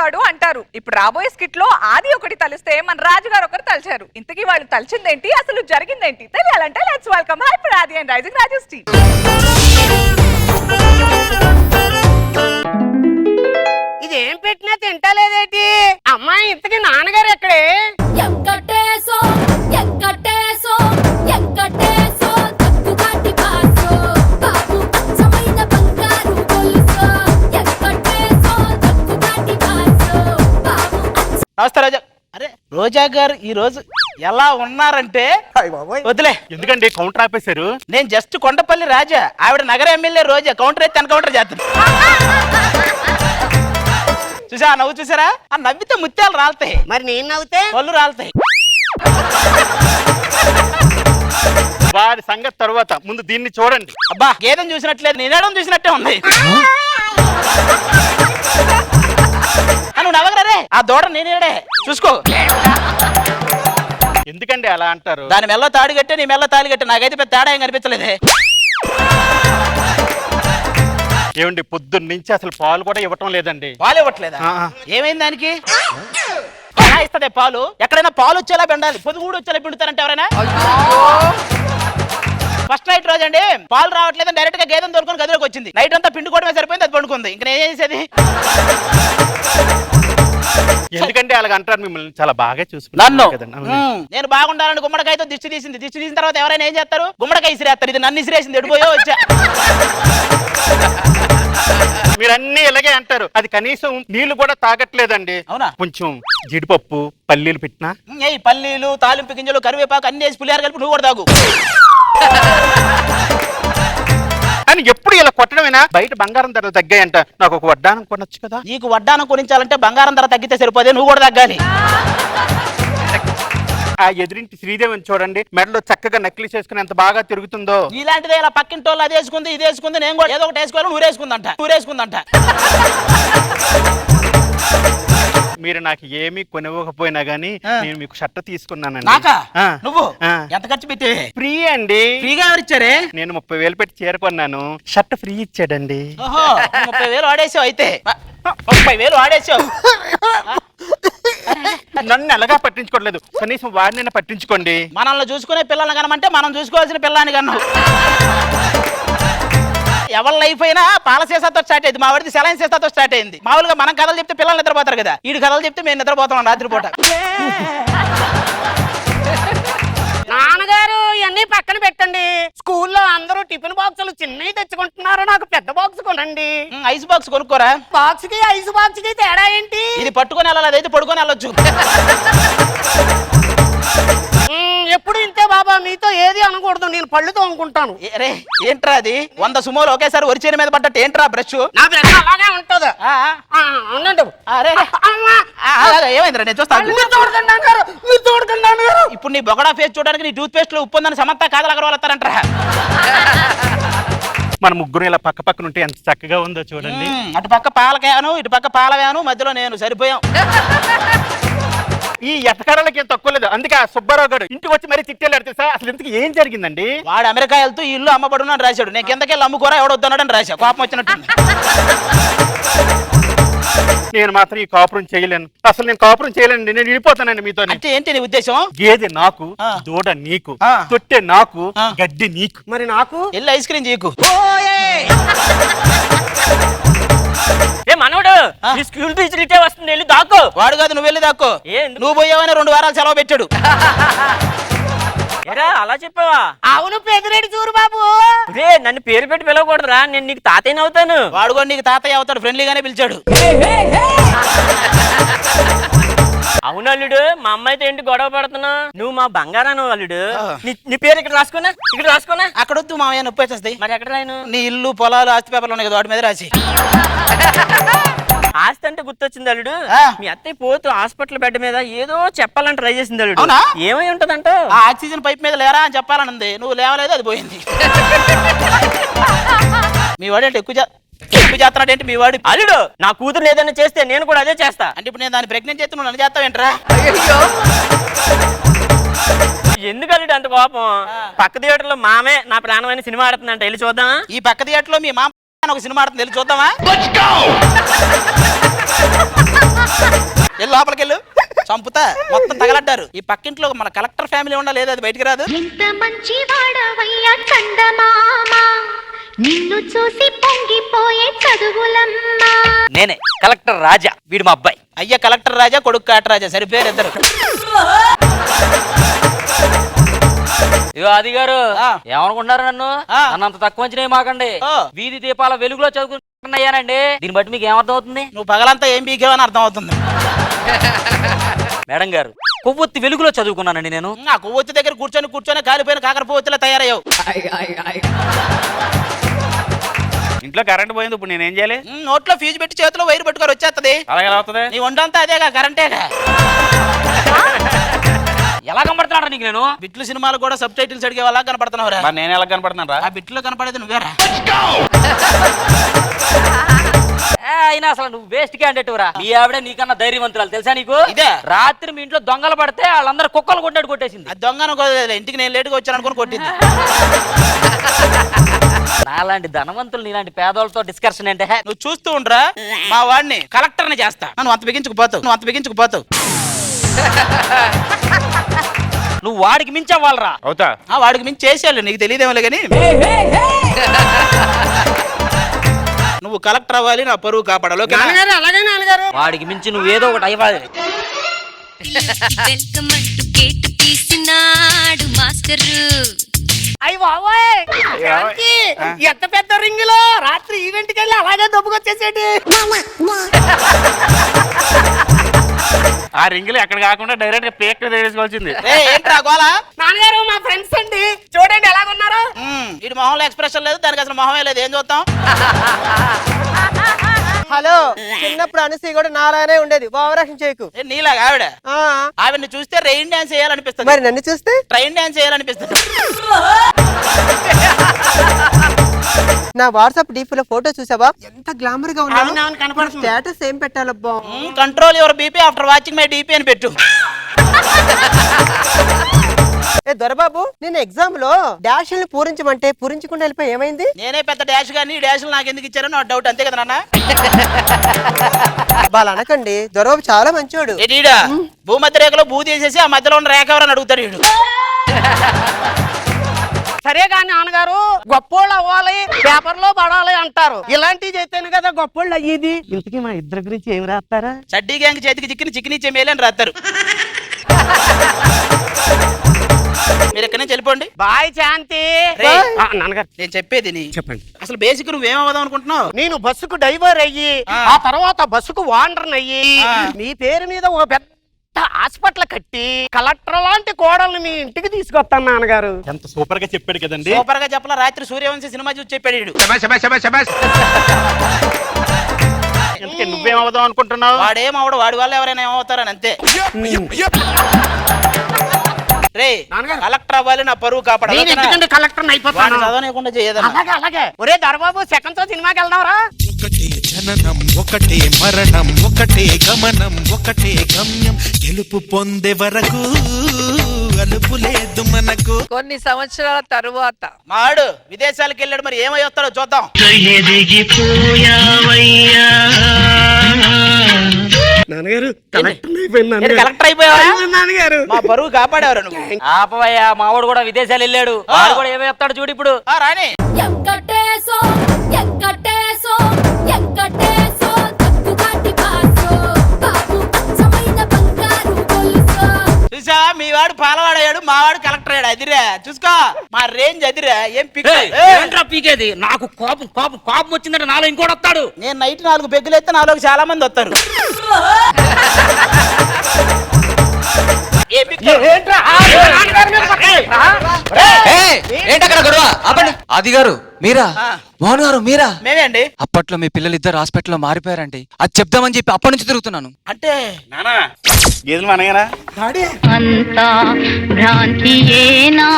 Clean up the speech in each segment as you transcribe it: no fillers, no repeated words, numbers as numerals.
తలుస్తాడు అంటారు. ఇప్పుడు రాబోయే స్కిట్ లో ఆది ఒకటి తలిస్తే మన రాజుగారు ఒకరు తలిచారు. ఇంతకీ వాళ్ళు తలిచిందేంటి, అసలు జరిగిందేంటి తెలియాలంటే లెట్స్ వెల్కమ్ హైపర్ ఆది అండ్ రైజింగ్ రాజేష్ టీమ్. ఇదేం పెట్టినా తింటలేదేటి? అమ్మాయి ఇంతకీ నాన్నగారు ఎక్కడే? ఎంకటేశో ఎంకటేశో ఎంకటేశో తక్కుగాటి బాసో బాబు అచ్చమైన బంగారు గొలుసో ఎంకటేశో తక్కుగాటి బాసో బాబు. నమస్తే రోజా. అరే రోజా గారు ఈ రోజు ఎలా ఉన్నారంటే వదిలే. ఎందుకండి కౌంటర్ ఆపేశారు? నేను జస్ట్ కొండపల్లి రాజా, ఆవిడ నగర ఎమ్మెల్యే రోజా. కౌంటర్ అయితే కౌంటర్ చేస్తుంది. చూసా నవ్వు చూసారా? ఆ నవ్వితే ముత్యాలు రాలుతాయి, మరి నేను నవ్వుతే పళ్ళు రాలుతాయి. వారి సంగతి తర్వాత ముందు దీన్ని చూడండి. అబ్బా గేదెం చూసినట్లేదు, నేనేడం చూసినట్టే ఉంది. నువ్వు నవ్వగలరే, ఆ దూడ నేనేడే చూసుకో. ఎందుకండి అలా అంటారు? దాని మెల్ల తాడు కట్టే, నీ మెల్ల తాళి కట్టే. నాకైతే పెద్ద తేడా ఏం కనిపించలేదే. ఏమండి పొద్దున్న నుంచి అసలు పాలు కూడా ఇవ్వటం లేదండి. పాలు ఇవ్వట్లేదా? ఏమైంది దానికి? ఎలా ఇస్తాడే పాలు? ఎక్కడైనా పాలు వచ్చేలా పిండాలి, పొదుగు కూడా వచ్చేలా పిండుతారంటే ఎవరైనా? ఫస్ట్ నైట్ రోజు అండి పాలు రావట్లేదు, డైరెక్ట్ గా గేదెను దొరుకుని గదిలోకి వచ్చింది. నైట్ అంతా పిండుకోవడమే సరిపోయింది, అది పండుకుంది. ఇంకా నేను ఏం చేసేది? ఎందుకంటే అలాగ అంటారు మిమ్మల్ని చాలా బాగా నన్ను చూసుకున్నాను కదండి. నేను బాగుండాలని గుమ్మడికాయతో దిష్టి తీసింది. దిష్టి తీసిన తర్వాత ఎవరైనా ఏం చేస్తారు? గుమ్మడికాయ ఇసిరేస్తారు. ఇది నన్ను ఇసిరేసింది, ఎడిపోయో వచ్చా. మీరన్నీ ఇలాగే అంటారు. అది కనీసం నీళ్లు కూడా తాగట్లేదండి. అవునా? కొంచెం జీడిపప్పు పల్లీలు పెట్టినా ఏ పల్లీలు, తాలింపు గింజలు, కరివేపాకు అన్ని వేసి పులిహార కలిపి నువ్వు కూడా తాగు. అని ఎప్పుడు ఇలా కొట్టడమేనా? బయట బంగారం ధరలు తగ్గాయంట, నాకు ఒక వడ్డానం కొనొచ్చు కదా. నీకు వడ్డానం కొనించాలంటే బంగారం ధర తగ్గితే సరిపోదే, నువ్వు కూడా తగ్గాలి. ఆ ఎదురింటి శ్రీదేవిని చూడండి, మెడలో చక్కగా నక్లీస్ వేసుకుని ఎంత బాగా తిరుగుతుందో. ఇలాంటిదే ఇలా పక్కింటి వాళ్ళు అది వేసుకుంది, ఇది వేసుకుంది, నేను కూడా ఏదో ఒకటి వేసుకోవాలి. ఊరేసుకుందంట. మీరు నాకు ఏమీ కొనివ్వకపోయినా గానీ నేను మీకు షర్ట్ తీసుకున్నానండి. నాకా? ఆ. నువ్వు ఆ. ఎంత ఖర్చు పెట్టి? ఫ్రీ అండి. ఫ్రీగా ఎవరిచ్చారే? నేను 30,000 పెట్టి చీర కొన్నాను, షర్ట్ ఫ్రీ ఇచ్చాడండి. ఓహో 30,000 వాడేసావు అయితే. 30,000 వాడేసావు. నన్ను ఎలాగా పట్టించుకోవట్లేదు, కనీసం వాడినైనా పట్టించుకోండి. మనల్ని చూసుకునే పిల్లల్ని కనమంటే మనం చూసుకోవాల్సిన పిల్లని కన్నా. ఎవరి లైఫ్ అయినా పాల సీసాతో స్టార్ట్ అయింది, మా వాడిది సెలైన్ సీసాతో స్టార్ట్ అయింది. మామూలుగా మనం కథలు చెప్తే పిల్లలు నిద్రపోతారు కదా, వీడి కథలు చెప్తే మేము నిద్రపోతాం రాత్రిపూట. నాన్నగారు ఇవన్నీ పక్కన పెట్టండి. స్కూల్లో అందరూ టిఫిన్ బాక్సులు చిన్నవి తెచ్చుకుంటున్నారు, నాకు పెద్ద బాక్స్ కొనండి. ఐస్ బాక్స్ కొనుక్కోరా. బాక్స్ కి ఐస్ బాక్స్ కి తేడా ఏంటి? ఇది పట్టుకొని వెళ్ళాలి, అదైతే పడుకొని వెళ్ళొచ్చు. ఎప్పుడు ఇంతే బాబా, మీతో ఏది అనకూడదు, నేను పళ్ళుతో అనుకుంటాను. అరే ఏంట్రా అది? 100 సుమోలు ఒకేసారి వరిచేని మీద పడ్డట్టు ఏంట్రా బ్రష్? నా బ్రష్ అలాగే ఉంటది. అవునండి. ఏమైందిరా? నేను చూస్తాను. ఇప్పుడు నీ బొగడా ఫేస్ చూడడానికి నీ టూత్ పేస్ట్ లో ఉప్పు ఉందని సమంత కాదలు అగర్వాల్ వస్తారంటారా? మన ముగ్గురు ఇలా పక్క పక్కన ఉంటే ఎంత చక్కగా ఉందో చూడండి. అటు పక్క పాల క్యాను, ఇటు పక్క పాల వ్యాను, మధ్యలో నేను సరిపోయాం. ఈ ఎటకారాలకి ఏం తక్కువ లేదు. అందుకే ఆ సుబ్బారావు గారు ఇంటికి వచ్చి మరీ తిట్టేళ్ళాడు తెలుసా. అసలు ఇంతకు ఏం జరిగిందండి? వాడు అమెరికా వెళ్తూ ఈ ఇల్లు అమ్మబడును అని రాశాడు, నేను కిందకెళ్ళి అమ్ముకోరా ఎవడొద్దన్నాడని రాశా. కోపం వచ్చినట్టు. నేను మాత్రం ఈ కాపురం చేయలేను, అసలు నేను కాపురం చేయలేనండి. నేను వెళ్ళిపోతానండి మీతో. అంటే ఏంటి నీ ఉద్దేశం? గేదె నాకు, దూడ నీకు, తొట్టె నాకు, గడ్డి నీకు. మరి నాకు వెళ్ళి ఐస్ క్రీమ్ చీకు. ఏ మనోడు ఈ స్కూల్ టీచర్ ఇటే వస్తుంది, వెళ్ళి దాక్కో. వాడు కాదు, నువ్వు వెళ్ళి దాక్కో. నువ్వు పోయావని 2 వారాలు సెలవు పెట్టాడు. ఏరా అలా చెప్పావా? అవును పెదిరెడ్డి చూరు బాబు. రే నన్ను పేరు పెట్టి పిలవకూడదురా, నేను నీకు తాతయ్య అవుతాను. వాడు కూడా నీకు తాతయ్య అవుతాడు, ఫ్రెండ్లీగానే పిలిచాడు. అవును అల్లుడు, మా అమ్మాయితో ఏంటి గొడవ పడుతున్నా? నువ్వు మా బంగారాను అల్లుడు. నీ పేరు ఇక్కడ రాసుకున్నా, ఇక్కడ రాసుకున్నా. అక్కడ వద్దు మామయ్య, నొప్పి వచ్చేస్తాయి. మరి ఎక్కడ రాయను? నీ ఇల్లు పొలాలు ఆస్తి పేపర్లు ఉన్నాయి కదా, వాటి మీద రాసి. ఆస్తి అంటే గుర్తొచ్చింది అల్లుడు, మీ అత్తయ్య పోతూ హాస్పిటల్ బెడ్ మీద ఏదో చెప్పాలని ట్రై చేసింది అల్లుడు. అవునా? ఏమై ఉంటదంట? ఆ ఆక్సిజన్ పైప్ మీద లేరా అని చెప్పాలనుంది, నువ్వు లేవలేదు, అది పోయింది. మీ వాడు ఎక్కువ చేస్తున్నాడు ఏంటి మీ వాడు? అల్లుడు నా కూతురు ఏదైనా చేస్తే నేను కూడా అదే చేస్తా. అంటే ఇప్పుడు నేను దాన్ని ప్రెగ్నెంట్ చేస్తే నువ్వు నన్ను చేస్తావేంట్రా? ఎందుకు అల్లుడు అంత కోపం? పక్క థియేటర్ లో మామే నా ప్రాణమైన సినిమా ఆడుతుందంట, వెళ్ళి చూద్దామా? ఈ పక్క థియేటర్ లో మీ మామ ఒక సినిమా ఆడుతుంది, వెళ్ళి చూద్దామా? వెళ్ళి లోపలికి వెళ్ళు, చంపుతా. మొత్తం తగలడ్డారు. ఈ పక్కింట్లో మన కలెక్టర్ ఫ్యామిలీ ఉండాలి, లేదు అది బయటికి రాదు. ఎంత మంచి వాడవయ్యా చందమామ, నిన్ను చూసి పొంగిపోయే చదువులమ్మా. నేనే కలెక్టర్ రాజా, వీడు మా అబ్బాయి. అయ్యా కలెక్టర్ రాజా, కొడుకు కాట రాజా, సరిపోయారు ఇద్దరు. ఇగో అది గారు ఆ. ఏమనుకుంటారు నన్ను? ఆ. నన్నంత తక్కువ అంచనా మాకండి. ఓ. వీధి దీపాల వెలుగులో చదువుకుంటున్నాయానండి. దీన్ని బట్టి మీకు ఏమర్థం అవుతుంది? నువ్వు పగలంతా ఏం బీకేవని అర్థం అవుతుంది. మేడం గారు, కొవ్వొత్తి వెలుగులో చదువుకున్నానండి నేను. ఆ కొవ్వొత్తి దగ్గర కూర్చొని కాలిపోయిన కాకర పువ్వొత్తిలా తయారయ్యావు. ఇంట్లో కరెంట్ పోయింది, ఇప్పుడు నేనేం చేయాలి? నోట్లో ఫీజు పెట్టి చేతిలో వైరు పట్టుకొని వచ్చేస్తది. అలాగే ఎలా అవుతుంది? నీ వండంతా అదేగా, కరెంటేగా. ఎలా కనబడుతున్నాడు నీకు నేను? బిట్లు సినిమాలు కూడా సబ్ టైటిల్స్ అడిగే వాళ్ళ కనపడుతున్నావురా. మరి నేను ఎలా కనపడుతున్నాను రా? ఆ బిట్లో కనపడేది నువ్వేరా. అయినా అసలు నువ్వు వేస్ట్ క్యాండిడేట్ రా. మీ ఆవిడ నీకన్నా ధైర్యవంతురాలు తెలుసా నీకు? ఇదే. రాత్రి మీ ఇంట్లో దొంగలు పడితే వాళ్ళందరూ కుక్కలు కొట్టినట్టు కొట్టేసింది. ఆ దొంగను ఇంటికి నేను లేటుగా వచ్చాను అనుకుని కొట్టింది. నాలాంటి ధనవంతులు నీలాంటి పేదోళ్ళతో డిస్కషన్ అంటే నువ్వు చూస్తూ ఉండరా, మా వాడిని కలెక్టర్ని చేస్తా. నువ్వు అంత బిగించుకుపోతావు. నువ్వు వాడికి మించవ్వాలరా. అవుతా? వాడికి మించి చేసేయాలి, నీకు తెలియదేమోలే కానీ. నువ్వు కలెక్టర్ అవ్వాలి, నా పరువు కాపాడాలి. ఓకేనా? నాన్నగారు అలాగే నాన్నగారు. వాడికి మించి నువ్వు ఏదో ఒకటి అయ్యాలి. వెల్కమ్ అంటూ గేట్ తీసినాడు మాస్టరు. అయ్యి బాబోయ్, శాంతి, ఎంత పెద్ద రింగులో రాత్రి ఈవెంట్కి వెళ్ళి అలాగే దొబ్బుకొచ్చేసేటి. ఆ రింగులు ఎక్కడ కాకుండా డైరెక్ట్ గా పేక్ తీసుకోవాల్సింది. ఏంట్రా గోలా? నాన్నగారు మా ఫ్రెండ్స్ అండి, చూడండి ఎలాగున్నారు. ఇటు మొహంలో ఎక్స్ప్రెషన్ లేదు, దానికి అసలు మొహమే లేదు. ఏం చూస్తాం? హలో, చిన్నప్పుడు అనసూయ కూడా నాలానే ఉండేది, ఓవరాక్షన్ చేయకు. నీలాగా ఆవిడ. ఆ, ఆవిడని చూస్తే రెయిన్ డాన్స్ చేయాలనిపిస్తుంది, మరి నన్ను చూస్తే ట్రైన్ డాన్స్ చేయాలనిపిస్తుంది. నా వాట్సాప్ డీపీ లో ఫోటో చూసావా, ఎంత గ్లామర్ గా ఉన్నాను. అవునవును, కనపడుతుంది. స్టేటస్ ఏం పెట్టాలబ్బా? Control your BP after watching my DP అని పెట్టు. ఏ దొరబాబు, నేను ఎగ్జామ్ లో డాష్ ని పూరించమంటే పూరించకుండా వెళ్ళిపోయి ఏమైంది? నేనే పెద్ద డాష్ గానీ డాష్లు నాకు ఎందుకు ఇచ్చారో నా డౌట్. అంతే కదా నాన్న? వాళ్ళు అనకండి, దొరబాబు చాలా మంచివాడు. ఏడీడా భూమధ్య రేఖలో భూ తీసేసి ఆ మధ్యలో ఉన్న రేఖ ఎవరని అడుగుతాడు వీడు. సరే కానీ నాన్నగారు, గొప్పోళ్ళు అవ్వాలి, పేపర్ లో పడాలి అంటారు. ఇలాంటివి చేస్తేనే కదా గొప్పోళ్ళు అయ్యేది. ఇంతకీ మా ఇద్దరి గురించి ఏం రాస్తారా? చడ్డీ గ్యాంగ్ చేతికి చిక్కిని ఇచ్చే మేలే అని రాస్తారు. మీరు ఎక్కడి నుంచి వెళ్ళిపోండి. బాయ్ శాంతి. రేయ్. నాన్నగారు నేను చెప్పేది చెప్పండి. అసలు బేసిక్ నువ్వేమవుదాం అనుకుంటున్నావు? నేను బస్సుకు డ్రైవర్ అయ్యి ఆ తర్వాత బస్సుకు వాండర్ అయ్యి మీ పేరు మీద ఓ పెద్ద హాస్పిటల్ కట్టి కలెక్టర్ లాంటి కోడల్ని మీ ఇంటికి తీసుకొస్తాను నాన్నగారు. ఎంత సూపర్ గా చెప్పాడు కదండి. సూపర్ గా చెప్పలా, రాత్రి సూర్యవంశీ సినిమా చూసి చెప్పాడు వీడు. ఎందుకే నువ్వేమవుదాం అనుకుంటున్నావు? వాడేమవడు, వాడి వల్ల ఎవరైనా ఏమవుతారని అంతే. రే నాన్నగారు. కలెక్టర్ అవ్వాలి, నా పరువు కాపాడాలి. నేను ఎందుకంటే కలెక్టర్ అయిపోతాను. చదవనీయకుండా చేయదన్నా. అలాగే అలాగే. ఒరే దొరబాబు, సెకండ్ షో సినిమాకి వెళ్దాంరా. ఒకటే జననం, ఒకటే మరణం, ఒకటే గమనం, ఒకటే గమ్యం. గెలుపు పొందే వరకు అలుపు లేదు మనకు. కొన్ని సంవత్సరాల తరువాత మాడు విదేశాలకు వెళ్ళాడు, మరి ఏమై వస్తాడో చూద్దాం. నాన్నగారు కలెక్టర్ అయిపోయావా? నాన్నగారు మా పరువు కాపాడేవారు నువ్వు. ఆపవయ్యా, మావాడు కూడా విదేశాలు వెళ్ళాడు. వాడు కూడా ఏమో చెప్తాడు చూడు ఇప్పుడు. రాని ఎంకటేశో ఎంకటేశో ఎంకటేశో తక్కుగాటి బాసో బాబు అచ్చమైన బంగారు గొలుసో. చూసా, మీ వాడు పాలవాడయ్యాడు, మా వాడు కలెక్టర్ అయ్యాడు. అదిరా చూసుకో, మా రేంజ్ అదిరా. ఏం పిక్. ఏంట్రా పీకేది? నాకు కోపం కోపం కోపం వచ్చిందంటే నాలో ఇంకోటి వస్తాడు. నేను నైట్ 4 పెగ్గులు ఎత్తే నాలోకి చాలా మంది వస్తారు. ఏంటక్కడ గొడవ? ఆపండి. ఆది గారు మీరా? మోహన్ గారు మీరా? మేమే అండి. అప్పట్లో మీ పిల్లలు ఇద్దరు హాస్పిటల్లో మారిపోయారండి. అది చెప్దామని చెప్పి అప్పటి నుంచి తిరుగుతున్నాను. అంటే నానా గేదెలు మనగనా? అంతా భ్రాంతియేనా,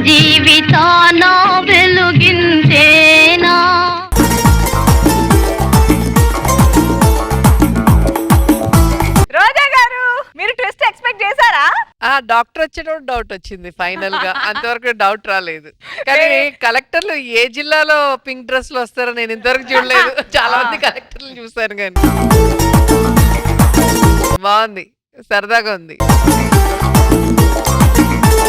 జీవితాన వెలుగించేనా. రోజా గారు, మీరు ట్విస్ట్ ఎక్స్పెక్ట్ చేశారా? డాక్టర్ వచ్చేటప్పుడు డౌట్ వచ్చింది ఫైనల్ గా, అంతవరకు డౌట్ రాలేదు. కానీ కలెక్టర్లు ఏ జిల్లాలో పింక్ డ్రెస్ లో వస్తారో నేను ఇంతవరకు చూడలేదు. చాలా మంది కలెక్టర్లు చూసాను కానీ. బాగుంది, సరదాగా ఉంది.